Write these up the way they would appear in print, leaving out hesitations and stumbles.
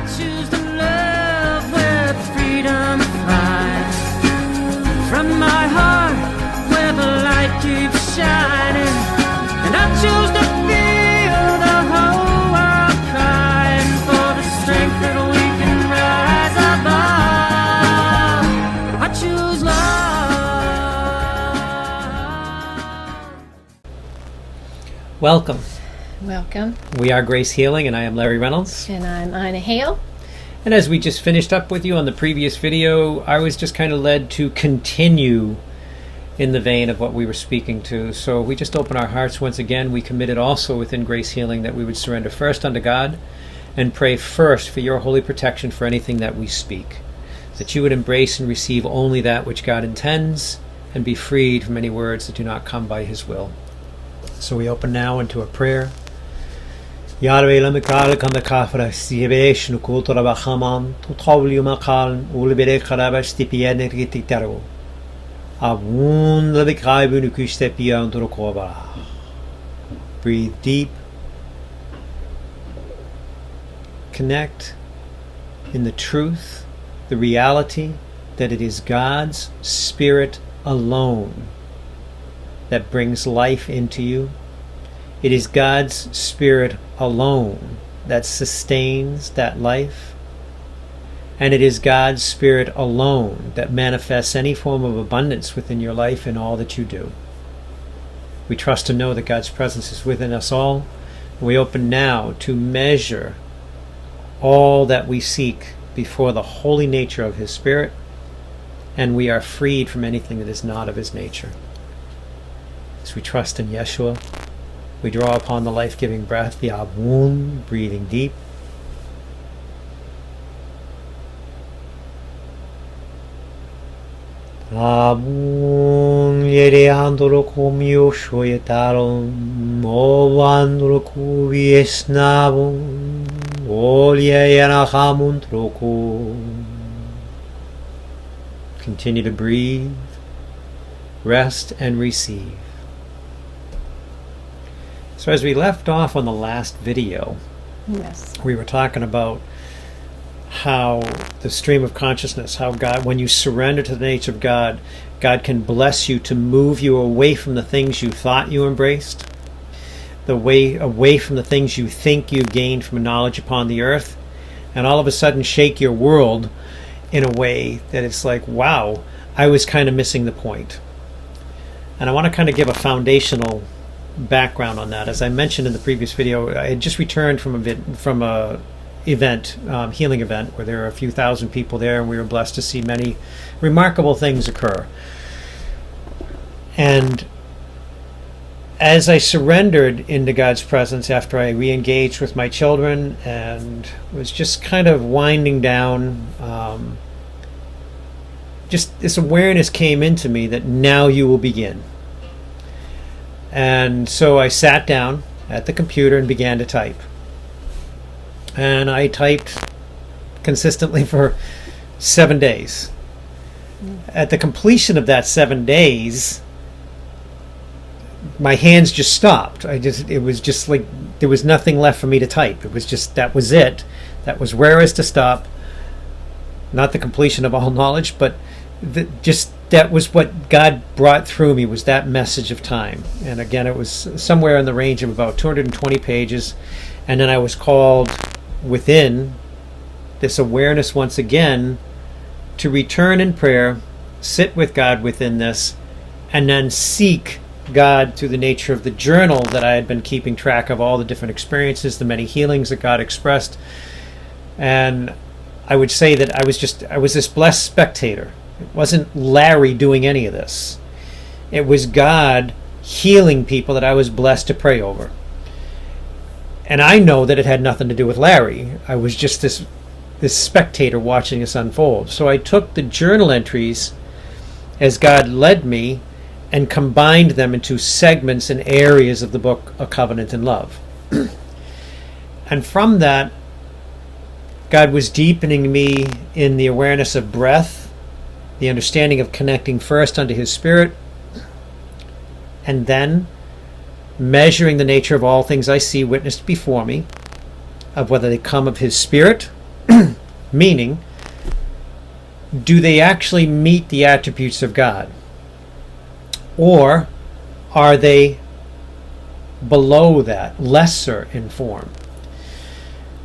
choose to love with freedom flies from my heart where the light keeps shining, and I choose to feel the whole world crying for the strength that we can rise above. I choose love. Welcome. Welcome. We are Grace Healing, and I am Larry Reynolds. And I'm Ina Hale. And as we just finished up with you on the previous video, I was just kind of led to continue in the vein of what we were speaking to. So we just opened our hearts once again. We committed also within Grace Healing that we would surrender first unto God and pray first for your holy protection for anything that we speak, that you would embrace and receive only that which God intends and be freed from any words that do not come by his will. So we open now into a prayer. Yahweh lamikal kan kafra sibesh no kultura bahaman to tawli makal ulbere karabash tipiene rititaro abun labikai bunu kustepia ndrokoba. Breathe deep. Connect in the truth, the reality that it is God's Spirit alone that brings life into you. It is God's Spirit alone that sustains that life. And it is God's Spirit alone that manifests any form of abundance within your life in all that you do. We trust to know that God's presence is within us all. We open now to measure all that we seek before the holy nature of his Spirit, and we are freed from anything that is not of his nature. As we trust in Yeshua, we draw upon the life-giving breath, the Abun, breathing deep. Abun yereandolo komio shoyetaron, movandolo kuviesnabun, olye yanahamun troko. Continue to breathe, rest, and receive. So as we left off on the last video, Yes. we were talking about how the stream of consciousness, how God, when you surrender to the nature of God, God can bless you to move you away from the things you thought you embraced, the way away from the things you think you gained from knowledge upon the earth, and all of a sudden shake your world in a way that it's like, wow, I was kind of missing the point. And I want to kind of give a foundational background on that. As I mentioned in the previous video, I had just returned from a event, healing event, where there were a few thousand people there, and we were blessed to see many remarkable things occur. And as I surrendered into God's presence after I re-engaged with my children and was just kind of winding down, just this awareness came into me that now you will begin. And so I sat down at the computer and began to type. And I typed consistently for 7 days. At the completion of that 7 days, my hands just stopped. It was just like there was nothing left for me to type. It was just, that was it. That was where I was to stop. Not the completion of all knowledge, but that was what God brought through me, was that message of time. And again, it was somewhere in the range of about 220 pages. And then I was called within this awareness once again to return in prayer, sit with God within this, and then seek God through the nature of the journal that I had been keeping track of, all the different experiences, the many healings that God expressed. And I would say that I was this blessed spectator. It wasn't Larry doing any of this. It was God healing people that I was blessed to pray over. And I know that it had nothing to do with Larry. I was just this spectator watching this unfold. So I took the journal entries as God led me and combined them into segments and areas of the book A Covenant in Love. And from that, God was deepening me in the awareness of breath, the understanding of connecting first unto his Spirit, and then measuring the nature of all things I see witnessed before me, of whether they come of his Spirit Meaning, do they actually meet the attributes of God? Or are they below that, lesser in form?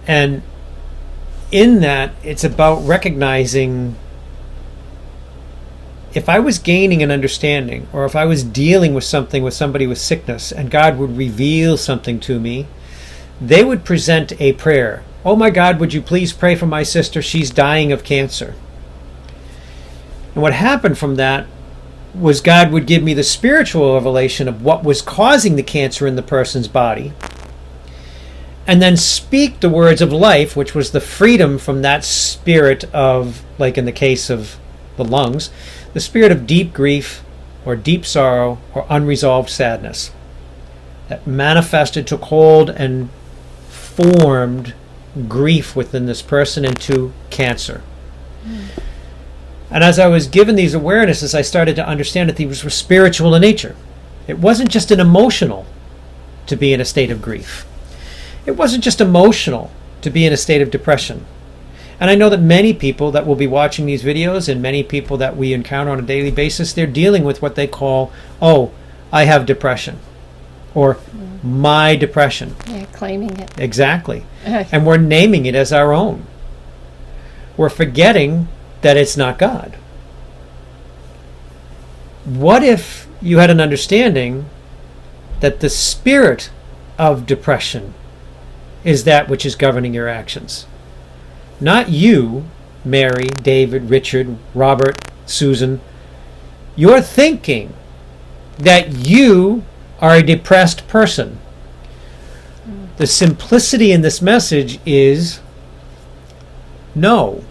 And in that, it's about recognizing, if I was gaining an understanding, or if I was dealing with something with somebody with sickness, and God would reveal something to me, they would present a prayer. Oh my God, would you please pray for my sister? She's dying of cancer. And what happened from that was God would give me the spiritual revelation of what was causing the cancer in the person's body, and then speak the words of life, which was the freedom from that spirit of, like in the case of the lungs, the spirit of deep grief or deep sorrow or unresolved sadness that manifested, took hold, and formed grief within this person into cancer. And as I was given these awarenesses, I started to understand that these were spiritual in nature. It wasn't just an emotional to be in a state of grief. It wasn't just emotional to be in a state of depression. And I know that many people that will be watching these videos, and many people that we encounter on a daily basis, they're dealing with what they call, oh, I have depression, or my depression. Yeah, claiming it. Exactly. And we're naming it as our own. We're forgetting that it's not God. What if you had an understanding that the spirit of depression is that which is governing your actions? Not you, Mary, David, Richard, Robert, Susan. You're thinking that you are a depressed person. The simplicity in this message is, no,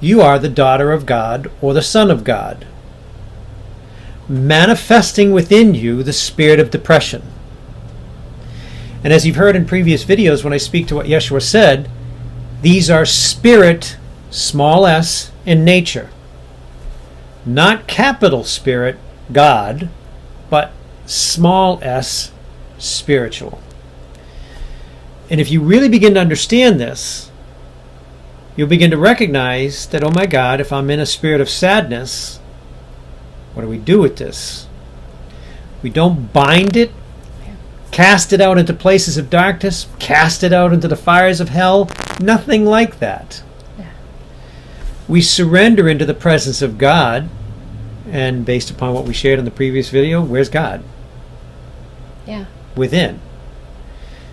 you are the daughter of God or the son of God, manifesting within you the spirit of depression. And as you've heard in previous videos, when I speak to what Yeshua said, these are spirit, small s, in nature. Not capital spirit, God, but small s, spiritual. And if you really begin to understand this, you'll begin to recognize that, oh my God, if I'm in a spirit of sadness, what do we do with this? We don't bind it, cast it out into places of darkness, cast it out into the fires of hell. Nothing like that. Yeah. We surrender into the presence of God, and based upon what we shared in the previous video, where's God? Yeah. Within.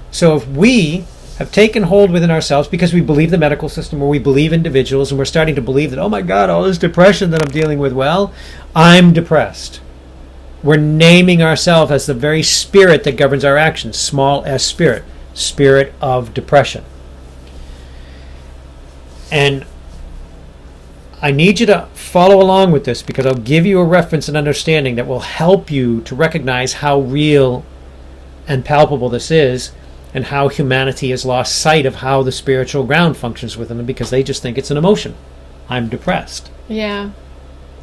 So if we have taken hold within ourselves because we believe the medical system, or we believe individuals, and we're starting to believe that, oh my God, all this depression that I'm dealing with, well, I'm depressed. We're naming ourselves as the very spirit that governs our actions, small s spirit, spirit of depression. And I need you to follow along with this, because I'll give you a reference and understanding that will help you to recognize how real and palpable this is, and how humanity has lost sight of how the spiritual ground functions within them, because they just think it's an emotion. I'm depressed. Yeah.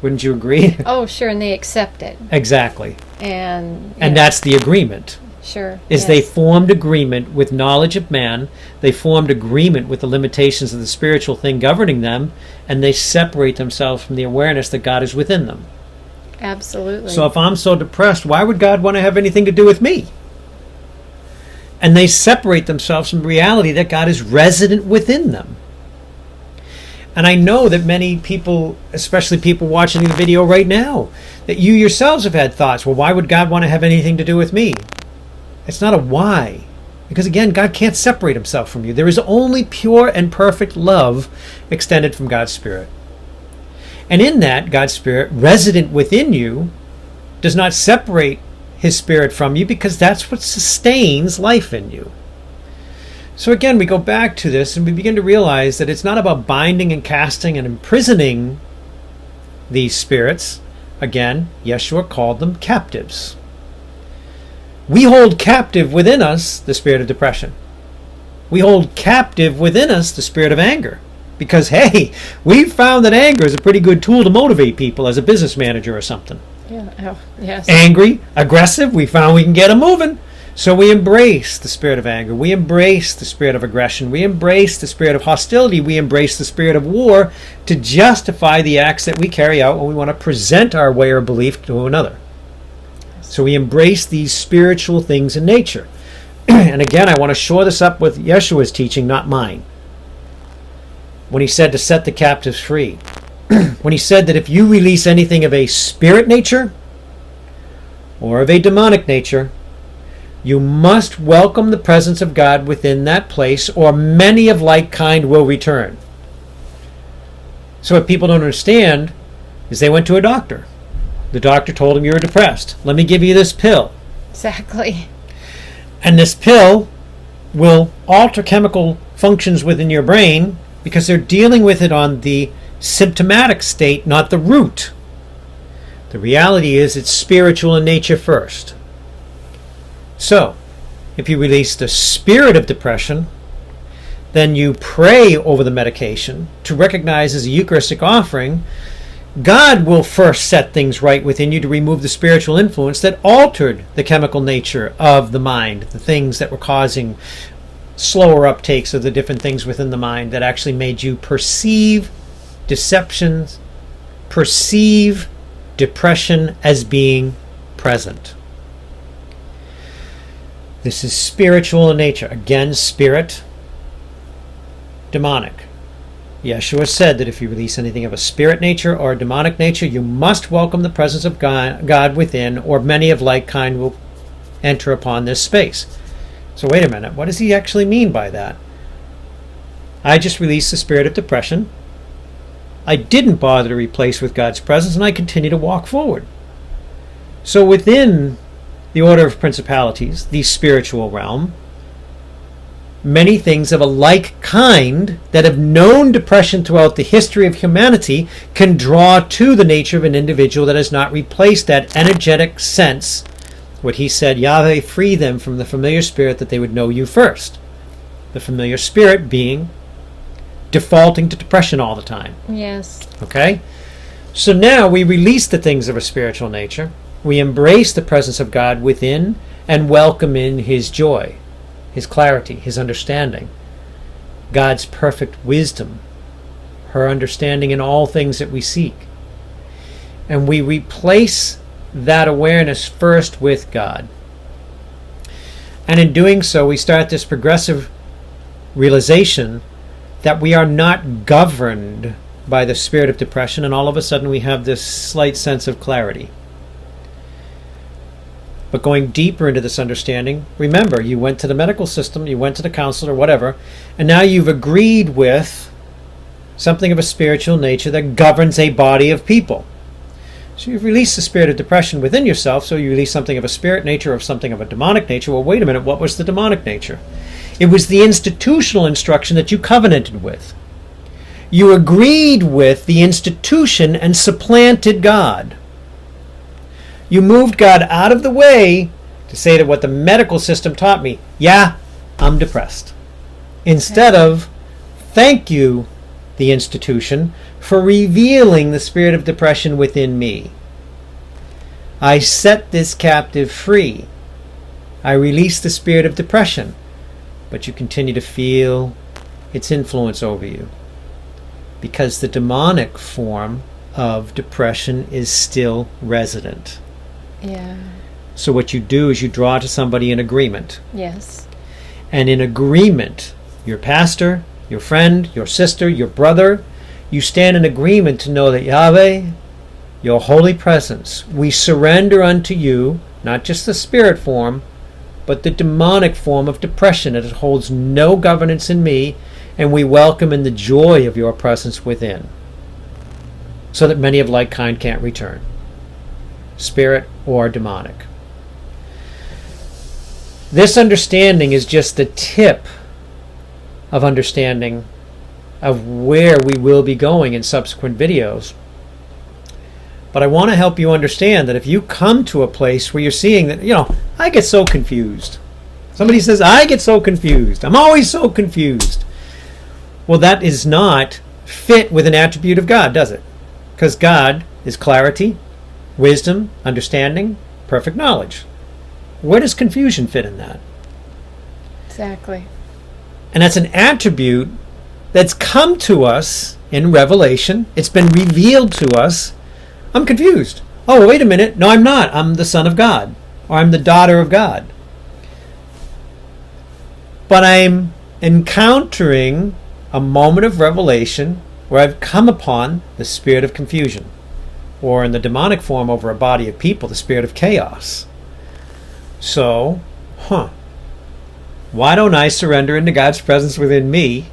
Wouldn't you agree? Oh, sure, and they accept it. Exactly. And that's the agreement. Sure. Is they formed agreement with knowledge of man, they formed agreement with the limitations of the spiritual thing governing them, and they separate themselves from the awareness that God is within them. Absolutely. So if I'm so depressed, why would God want to have anything to do with me? And they separate themselves from reality that God is resident within them. And I know that many people, especially people watching the video right now, that you yourselves have had thoughts, well, why would God want to have anything to do with me? It's not a why. Because again, God can't separate himself from you. There is only pure and perfect love extended from God's Spirit. And in that, God's Spirit, resident within you, does not separate his Spirit from you, because that's what sustains life in you. So again, we go back to this and we begin to realize that it's not about binding and casting and imprisoning these spirits. Again, Yeshua called them captives. We hold captive within us the spirit of depression. We hold captive within us the spirit of anger. Because, hey, we've found that anger is a pretty good tool to motivate people as a business manager or something. Yeah. Oh, yes. Angry, aggressive, we found we can get them moving. So we embrace the spirit of anger. We embrace the spirit of aggression. We embrace the spirit of hostility. We embrace the spirit of war to justify the acts that we carry out when we want to present our way or belief to another. So we embrace these spiritual things in nature. And again, I want to shore this up with Yeshua's teaching, not mine. When he said to set the captives free. When he said that if you release anything of a spirit nature or of a demonic nature, you must welcome the presence of God within that place, or many of like kind will return. So what people don't understand is they went to a doctor. The doctor told them you were depressed. Let me give you this pill. Exactly. And this pill will alter chemical functions within your brain because they're dealing with it on the symptomatic state, not the root. The reality is it's spiritual in nature first. So, if you release the spirit of depression, then you pray over the medication to recognize as a Eucharistic offering, God will first set things right within you to remove the spiritual influence that altered the chemical nature of the mind, the things that were causing slower uptakes of the different things within the mind that actually made you perceive deceptions, perceive depression as being present. This is spiritual in nature. Again, spirit, demonic. Yeshua said that if you release anything of a spirit nature or a demonic nature, you must welcome the presence of God within, or many of like kind will enter upon this space. So wait a minute, what does he actually mean by that? I just released the spirit of depression. I didn't bother to replace with God's presence, and I continue to walk forward. So within the order of principalities, the spiritual realm, many things of a like kind that have known depression throughout the history of humanity can draw to the nature of an individual that has not replaced that energetic sense. What he said, Yahweh, free them from the familiar spirit that they would know you first. The familiar spirit being defaulting to depression all the time. Yes. Okay? So now we release the things of a spiritual nature. We embrace the presence of God within and welcome in his joy, his clarity, his understanding, God's perfect wisdom, her understanding in all things that we seek. And we replace that awareness first with God. And in doing so, we start this progressive realization that we are not governed by the spirit of depression, and all of a sudden we have this slight sense of clarity. But going deeper into this understanding, remember, you went to the medical system, you went to the counselor, whatever, and now you've agreed with something of a spiritual nature that governs a body of people. So you've released the spirit of depression within yourself, so you release something of a spirit nature or something of a demonic nature. Well, wait a minute, what was the demonic nature? It was the institutional instruction that you covenanted with. You agreed with the institution and supplanted God. You moved God out of the way to say that what the medical system taught me, yeah, I'm depressed. Instead of, thank you, the institution, for revealing the spirit of depression within me. I set this captive free. I release the spirit of depression, but you continue to feel its influence over you, because the demonic form of depression is still resident. Yeah. So what you do is you draw to somebody in agreement. Yes. And in agreement, your pastor, your friend, your sister, your brother, you stand in agreement to know that Yahweh, your holy presence, we surrender unto you, not just the spirit form, but the demonic form of depression, that it holds no governance in me, and we welcome in the joy of your presence within, so that many of like kind can't return, spirit or demonic. This understanding is just the tip of understanding of where we will be going in subsequent videos. But I want to help you understand that if you come to a place where you're seeing that, I get so confused. Somebody says, I get so confused. I'm always so confused. Well, that is not fit with an attribute of God, does it? Because God is clarity, wisdom, understanding, perfect knowledge. Where does confusion fit in that? Exactly. And that's an attribute that's come to us in Revelation. It's been revealed to us. I'm confused. Oh, wait a minute. No, I'm not. I'm the son of God, or I'm the daughter of God. But I'm encountering a moment of revelation where I've come upon the spirit of confusion, or in the demonic form over a body of people, the spirit of chaos. So, why don't I surrender into God's presence within me,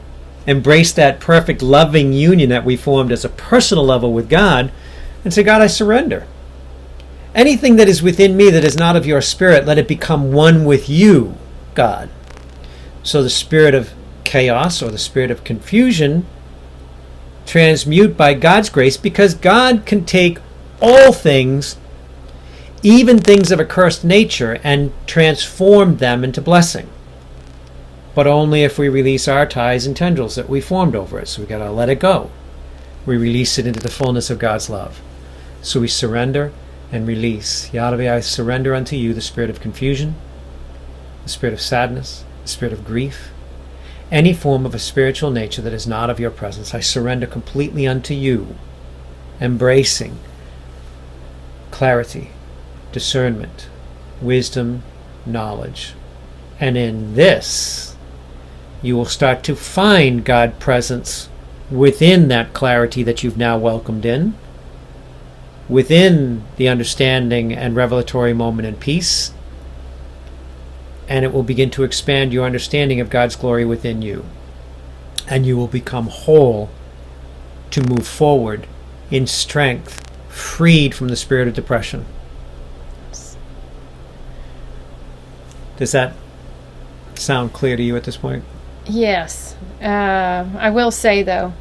embrace that perfect loving union that we formed as a personal level with God, and say, God, I surrender. Anything that is within me that is not of your spirit, let it become one with you, God. So the spirit of chaos or the spirit of confusion transmute by God's grace, because God can take all things, even things of a cursed nature, and transform them into blessing. But only if we release our ties and tendrils that we formed over it. So we got to let it go. We release it into the fullness of God's love. So we surrender and release. Yahweh, I surrender unto you the spirit of confusion, the spirit of sadness, the spirit of grief, any form of a spiritual nature that is not of your presence. I surrender completely unto you, embracing clarity, discernment, wisdom, knowledge. And in this, you will start to find God's presence within that clarity that you've now welcomed in, within the understanding and revelatory moment in peace, and it will begin to expand your understanding of God's glory within you. And you will become whole to move forward in strength, freed from the spirit of depression. Does that sound clear to you at this point? Yes. I will say, though,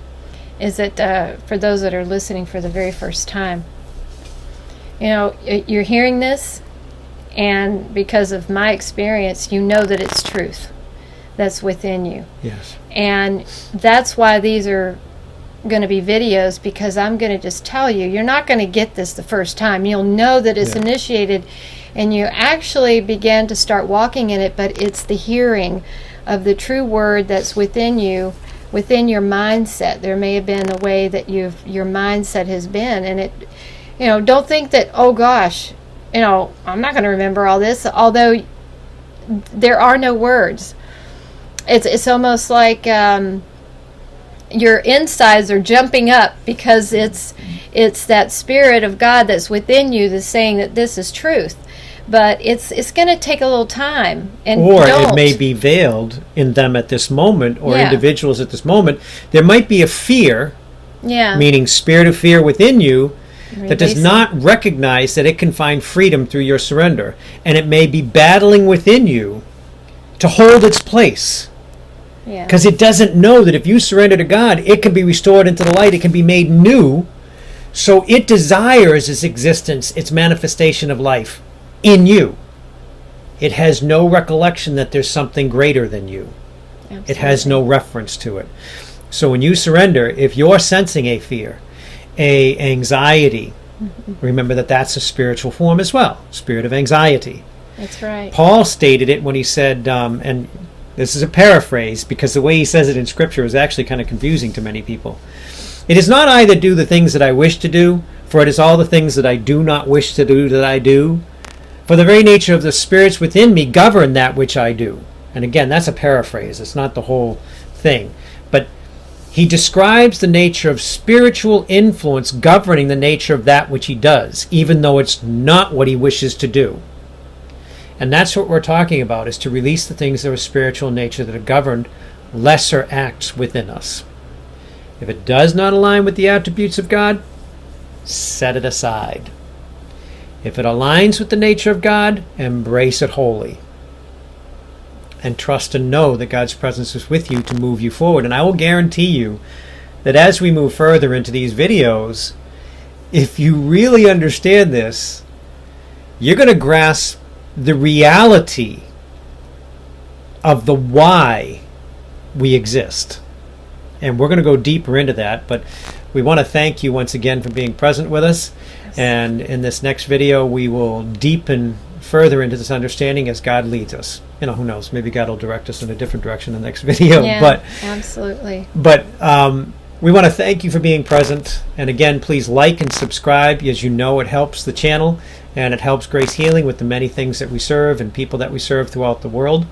is that for those that are listening for the very first time, you're hearing this, and because of my experience, you know that it's truth that's within you. Yes. And that's why these are going to be videos, because I'm going to just tell you, you're not going to get this the first time. You'll know that it's initiated, and you actually begin to start walking in it, but it's the hearing of the true word that's within you, within your mindset. There may have been a way that your mindset has been, and it, don't think that, oh gosh, I'm not going to remember all this, although there are no words. It's almost like your insides are jumping up, because it's that spirit of God that's within you that's saying that this is truth. But it's going to take a little time, or it may be veiled in them at this moment, or individuals at this moment. There might be a fear, meaning spirit of fear within you, that does not recognize that it can find freedom through your surrender, and it may be battling within you to hold its place, because it doesn't know that if you surrender to God, it can be restored into the light, it can be made new. So it desires its existence, its manifestation of life in you. It has no recollection that there's something greater than you. Absolutely. It has no reference to it. So when you surrender, if you're sensing a fear, a anxiety, remember that that's a spiritual form as well, spirit of anxiety. That's right. Paul stated it when he said, and this is a paraphrase, because the way he says it in Scripture is actually kind of confusing to many people. It is not I that do the things that I wish to do, for it is all the things that I do not wish to do that I do. For the very nature of the spirits within me govern that which I do. And again, that's a paraphrase. It's not the whole thing. But he describes the nature of spiritual influence governing the nature of that which he does, even though it's not what he wishes to do. And that's what we're talking about, is to release the things that are spiritual nature that are governed lesser acts within us. If it does not align with the attributes of God, set it aside. If it aligns with the nature of God, embrace it wholly. And trust and know that God's presence is with you to move you forward. And I will guarantee you that as we move further into these videos, if you really understand this, you're going to grasp the reality of the why we exist. And we're going to go deeper into that, but we want to thank you once again for being present with us. Yes. And in this next video, we will deepen further into this understanding as God leads us. Who knows? Maybe God will direct us in a different direction in the next video. Yeah, absolutely. But we want to thank you for being present. And again, please like and subscribe. As you know, it helps the channel and it helps Grace Healing with the many things that we serve and people that we serve throughout the world.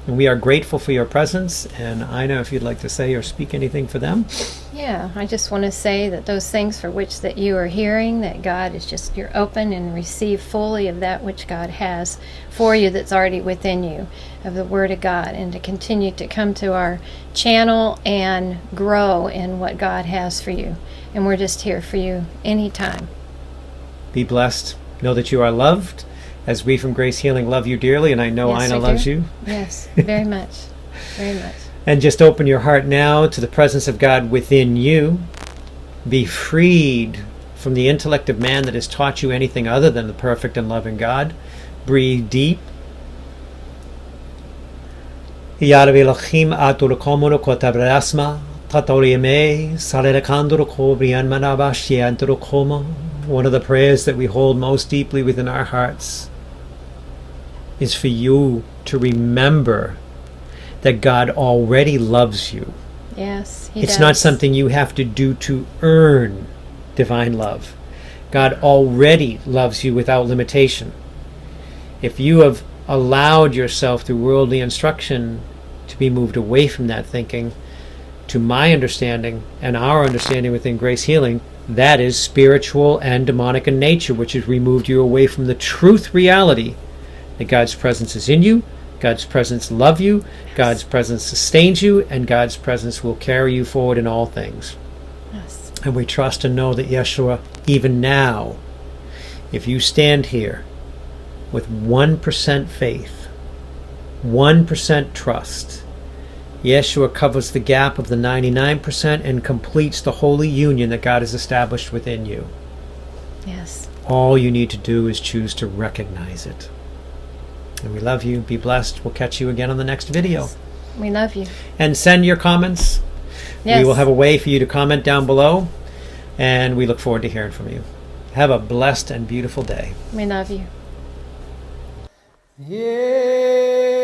And we are grateful for your presence. And Ina, if you'd like to say or speak anything for them. Yeah, I just want to say that those things for which that you are hearing, that God is just, you're open and receive fully of that which God has for you that's already within you, of the Word of God, and to continue to come to our channel and grow in what God has for you. And we're just here for you anytime. Be blessed. Know that you are loved, as we from Grace Healing love you dearly, and I know Yes, Ina we loves do. you. Yes, very much. Very much. And just open your heart now to the presence of God within you. Be freed from the intellect of man that has taught you anything other than the perfect and loving God. Breathe deep. One of the prayers that we hold most deeply within our hearts is for you to remember that God already loves you. Yes, He It's does. not something you have to do to earn divine love. God already loves you without limitation. If you have allowed yourself through worldly instruction to be moved away from that thinking, to my understanding and our understanding within Grace Healing, that is spiritual and demonic in nature, which has removed you away from the truth reality that God's presence is in you, God's presence loves you, God's presence sustains you, and God's presence will carry you forward in all things. Yes. And we trust and know that Yeshua, even now, if you stand here with 1% faith, 1% trust, Yeshua covers the gap of the 99% and completes the holy union that God has established within you. Yes. All you need to do is choose to recognize it. And we love you. Be blessed. We'll catch you again on the next video. Yes. We love you. And send your comments. Yes. We will have a way for you to comment down below. And we look forward to hearing from you. Have a blessed and beautiful day. We love you. Yeah.